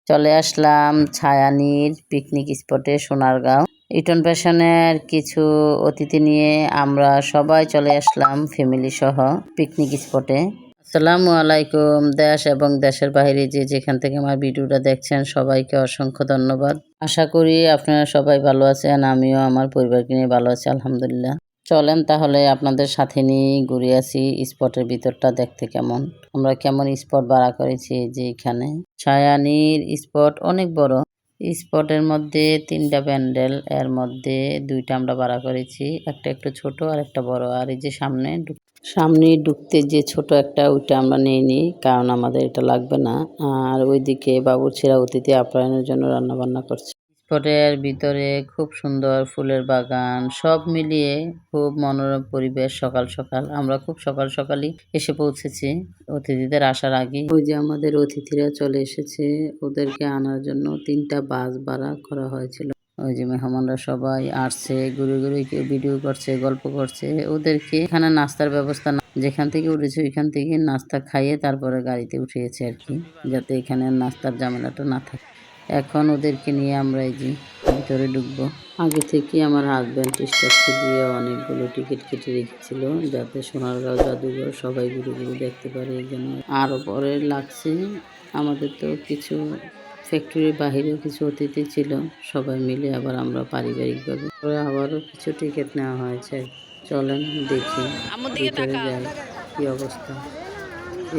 চলে আসলাম ছায়ানীর পিকনিক স্পটে সোনারগাঁও। ইটন ফ্যাশনের কিছু অতিথি নিয়ে আমরা সবাই চলে আসলাম ফ্যামিলি সহ পিকনিক স্পটে। আসসালামু আলাইকুম। দেশ এবং দেশের বাইরে যে যেখান থেকে আমার ভিডিওটা দেখছেন সবাইকে অসংখ্য ধন্যবাদ। আশা করি আপনারা সবাই ভালো আছেন, আমিও আমার পরিবারকে নিয়ে ভালো আছি আলহামদুলিল্লাহ। চলেন তাহলে আপনাদের সাথে নিয়ে ঘুরে আসি স্পটের ভিতরটা দেখতে কেমন, আমরা কেমন স্পট ভাড়া করেছি। যে এখানে ছায়ানীর স্পট অনেক বড়। স্পটের মধ্যে 3টা প্যান্ডেল, এর মধ্যে 2টা আমরা ভাড়া করেছি, একটা একটু ছোট আর একটা বড়। আর এই যে সামনে ঢুকতে যে ছোট একটা, ওইটা আমরা নিইনি কারণ আমাদের এটা লাগবে না। আর ওইদিকে বাবুর্চিরা অতিথি আপ্যায়নের জন্য রান্না বান্না করছে। স্পটের ভিতরে খুব সুন্দর ফুলের বাগান, সব মিলিয়ে খুব মনোরম পরিবেশ। সকাল সকাল আমরা খুব সকাল সকালই এসে পৌঁছেছি অতিথিদের আসার আগে। ওই যে আমাদের অতিথিরা চলে এসেছে, ওদেরকে আনার জন্য 3টা বাস ভাড়া করা হয়েছিল। ওই যে মেহমানরা সবাই আসছে, ঘুরে ঘুরে কেউ ভিডিও করছে, গল্প করছে। ওদেরকে এখানে নাস্তার ব্যবস্থা না, যেখান থেকে উঠেছে ওইখান থেকে নাস্তা খাইয়ে তারপরে গাড়িতে উঠিয়েছে আর কি, যাতে এখানে নাস্তার ঝামেলাটা না থাকে। এখন ওদেরকে নিয়ে আমরা এই যে ভিতরে ঢুকবো। আগে থেকে আমার হাজব্যান্ড স্টাফকে দিয়ে অনেকগুলো টিকিট কেটে রেখেছিল, যাতে সোনারগাঁও জাদুঘর সবাই ঘুরে ঘুরে দেখতে পারে। এই জন্য আরও পরে লাগছে। আমাদের তো কিছু ফ্যাক্টরির বাহিরেও কিছু অতিথি ছিল, সবাই মিলে আবার আমরা পারিবারিকভাবে আবারও কিছু টিকিট নেওয়া হয়েছে। চলেন দেখি ভিতরে যাই কি অবস্থা।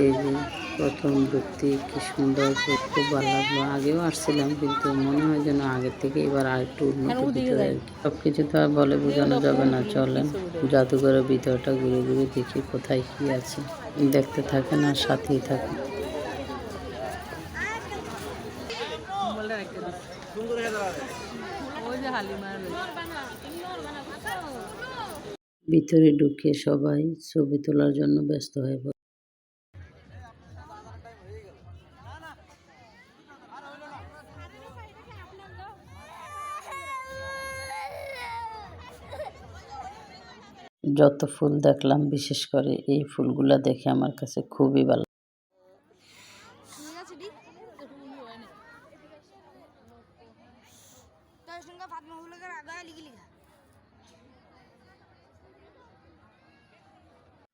এই যে প্রথম ঢুকতে কি সুন্দর, খুব ভালো লাগলো। আগেও আসছিলাম কিন্তু মনে হয় যেন আগের থেকে এবার আর একটু উন্নত ভিতরে। সবকিছু তো আর বলে বোঝানো যাবে না। চলেন জাদুঘরের ভিতরটা ঘুরে ঘুরে দেখি কোথায় কি আছে। দেখতে থাকেন আর সাথেই থাকেন। ভিতরে ঢুকে সবাই ছবি তোলার জন্য ব্যস্ত হয়ে পড়ে। যত ফুল দেখলাম, বিশেষ করে এই ফুলগুলা দেখে আমার কাছে খুবই ভালো।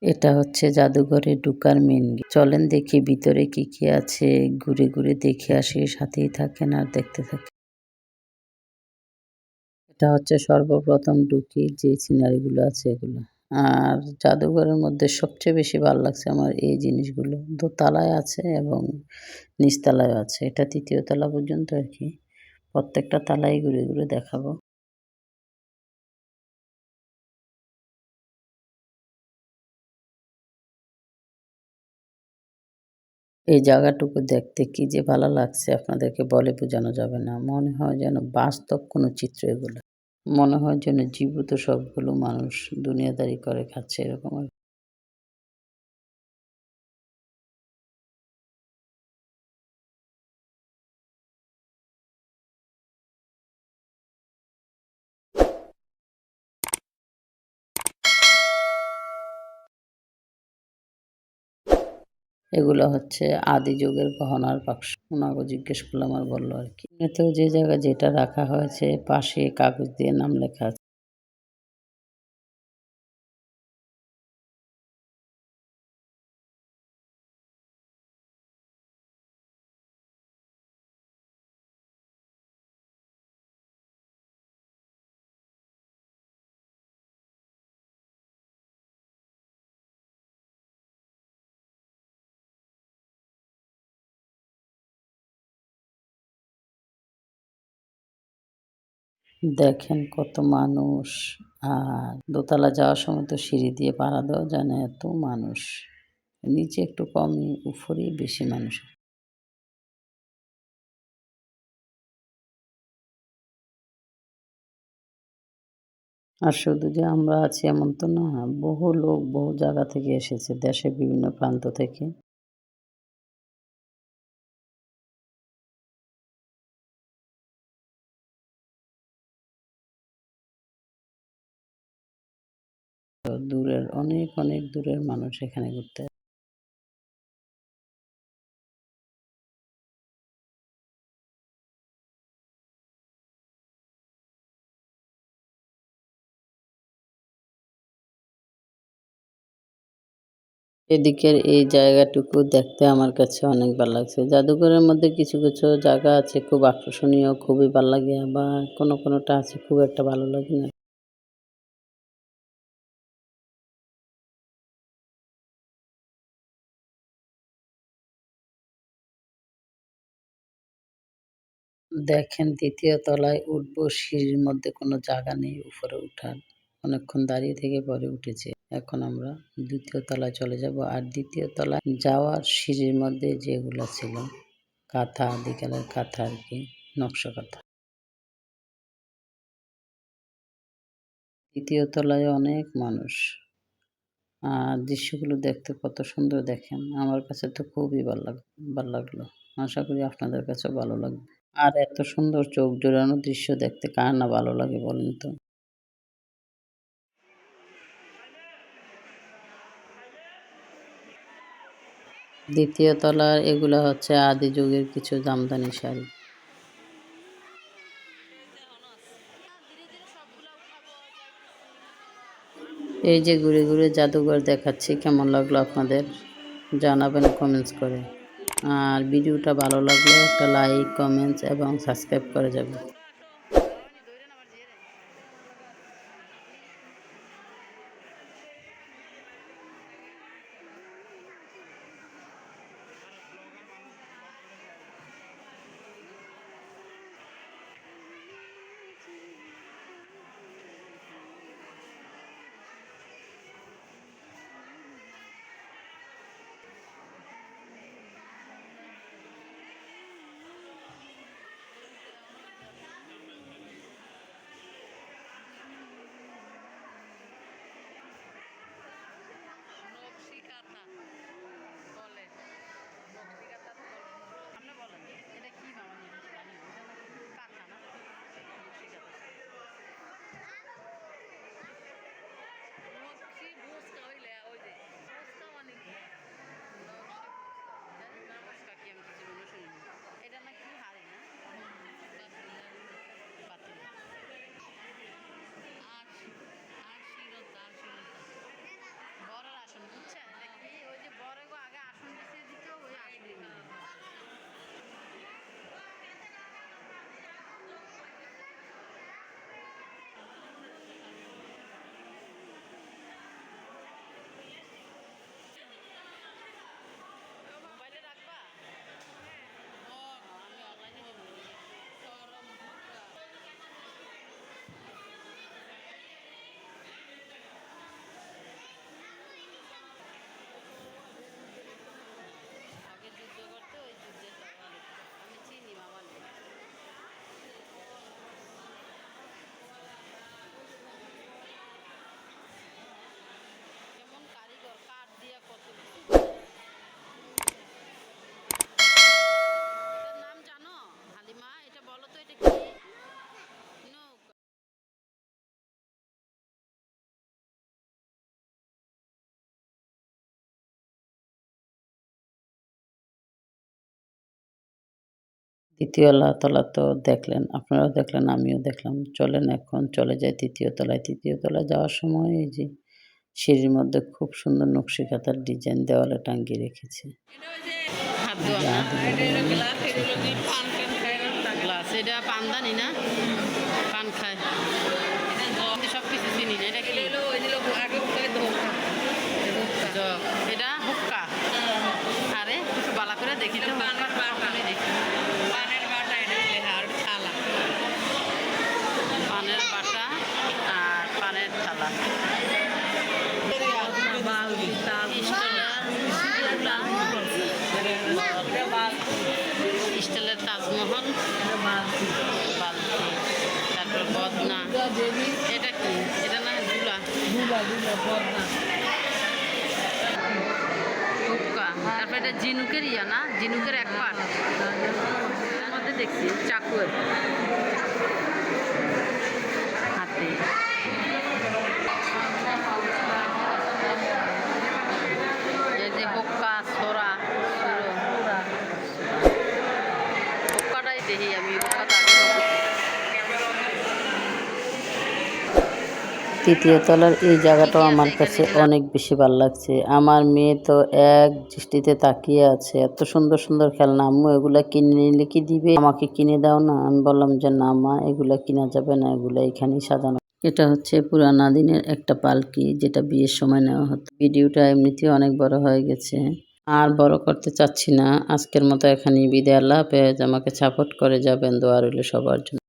এটা হচ্ছে জাদুঘরে ঢুকার মেন গেট। চলেন দেখি ভিতরে কি কি আছে, ঘুরে ঘুরে দেখে আসি, সাথেই থাকেন আর দেখতে থাকেন। এটা হচ্ছে সর্বপ্রথম ঢুকি যে সিনারিগুলো আছে এগুলো। আর জাদুঘরের মধ্যে সবচেয়ে বেশি ভালো লাগছে আমার এই জিনিসগুলো। দোতলায় আছে এবং নিচতলায় আছে, এটা 3য় তলা পর্যন্ত আর কি। প্রত্যেকটা তালাই ঘুরে ঘুরে দেখাবো। এই জায়গাটুকু দেখতে কি যে ভালো লাগছে, আপনাদেরকে বলে বোঝানো যাবে না। মনে হয় যেন বাস্তব কোনো চিত্র এগুলো। মনে হয় যেন জীবিত সবগুলো মানুষ দুনিয়াদারি করে খাচ্ছে, এরকম আর। এগুলো হচ্ছে আদি যুগের গহনার বাক্স। ওনাকে জিজ্ঞেস করলাম আর বললো আর কি। এতেও যে জায়গায় যেটা রাখা হয়েছে পাশে কাগজ দিয়ে নাম লেখা আছে। দেখেন কত মানুষ। আর দোতলা যাওয়ার সময় তো সিঁড়ি দিয়ে পাড়া দেওয়া যায় না, এত মানুষ। নিচে একটু কমই, উপরেই বেশি মানুষ। আর শুধু যে আমরা আছি এমন তো না, বহু লোক বহু জায়গা থেকে এসেছে, দেশের বিভিন্ন প্রান্ত থেকে। তো দূরের অনেক অনেক দূরের মানুষ এখানে ঘুরতে এদিকের এই জায়গাটুকু দেখতে আমার কাছে অনেক ভালো লাগছে। জাদুঘরের মধ্যে কিছু কিছু জায়গা আছে খুব আকর্ষণীয়, খুবই ভাল লাগে, আবার কোনোটা আছে খুব একটা ভালো লাগে না। দেখেন ২য় তলায় উঠবো, সিঁড়ির মধ্যে কোনো জায়গা নেই উপরে উঠার। অনেকক্ষণ দাঁড়িয়ে থেকে পরে উঠেছি। এখন আমরা ২য় তলায় চলে যাব। আর ২য় তলায় যাওয়ার সিঁড়ির মধ্যে যেগুলা ছিল কাঁথা, আদিকালের কাঁথা আরকি, নকশা কাঁথা। ২য় তলায় অনেক মানুষ। আর দৃশ্যগুলো দেখতে কত সুন্দর দেখেন। আমার কাছে তো খুবই ভাল লাগলো। আশা করি আপনাদের কাছেও ভালো লাগবে। আর এত সুন্দর চোখ জুড়ানো দৃশ্য দেখতে কার না ভালো লাগে বলেন তো? ২য় তলার এগুলা হচ্ছে আদি যুগের কিছু জামদানি শাড়ি। এই যে ঘুরে ঘুরে জাদুঘর দেখাচ্ছি, কেমন লাগলো আপনাদের জানাবেন কমেন্টস করে। আর ভিডিওটা ভালো লাগলে একটা লাইক, কমেন্টস এবং সাবস্ক্রাইব করে যাবেন। দ্বিতীয় তলা তো দেখলেন, আপনারাও দেখলেন, আমিও দেখলাম। চলেন এখন চলে যাই ৩য় তলায়। ৩য় তলায় যাওয়ার সময় এই যে সিঁড়ির মধ্যে খুব সুন্দর নকশি কাঁথার ডিজাইন দেওয়ালে টাঙ্গিয়ে রেখেছে। গ্লাস এটা পানদানি না, পান খায় সব কিছু চিনি না। এটা কি এটা হুক্কা? আরে একটু বালা করে দেখি তো, দেখি পানের বাটা আর পানের থালা। স্টিলের তাজমহল, বালতি, তারপর বদনা। এটা কি? এটা না দুলা, হুক্কা। তারপর এটা জিনুকের ইয়া না, জিনুকের এক পাট। এর মধ্যে দেখছি চাকু হাতে। এই যে হুক্কা, ছোরা, হুক্কাটাই দেখি আমি। হুক্কাটা তৃতীয় তলার এই জায়গাটাও আমার কাছে অনেক বেশি ভালো লাগছে। আমার মেয়ে তো এক দৃষ্টিতে তাকিয়ে আছে, এত সুন্দর সুন্দর খেলনা। আম্মু এগুলা কিনে নিলে কি দিবে, আমাকে কিনে দাও না। আমি বললাম যে না মা, এগুলা কিনা যাবে না, এগুলা এখানেই সাজানো। এটা হচ্ছে পুরানা দিনের একটা পালকি, যেটা বিয়ের সময় নেওয়া হতো। ভিডিওটা এমনিতেও অনেক বড় হয়ে গেছে, আর বড় করতে চাচ্ছি না। আজকের মতো এখানেই বিদায়। আল্লাহ হাফেজ। আমাকে সাপোর্ট করে যাবেন, দোয়া রইল সবার জন্য।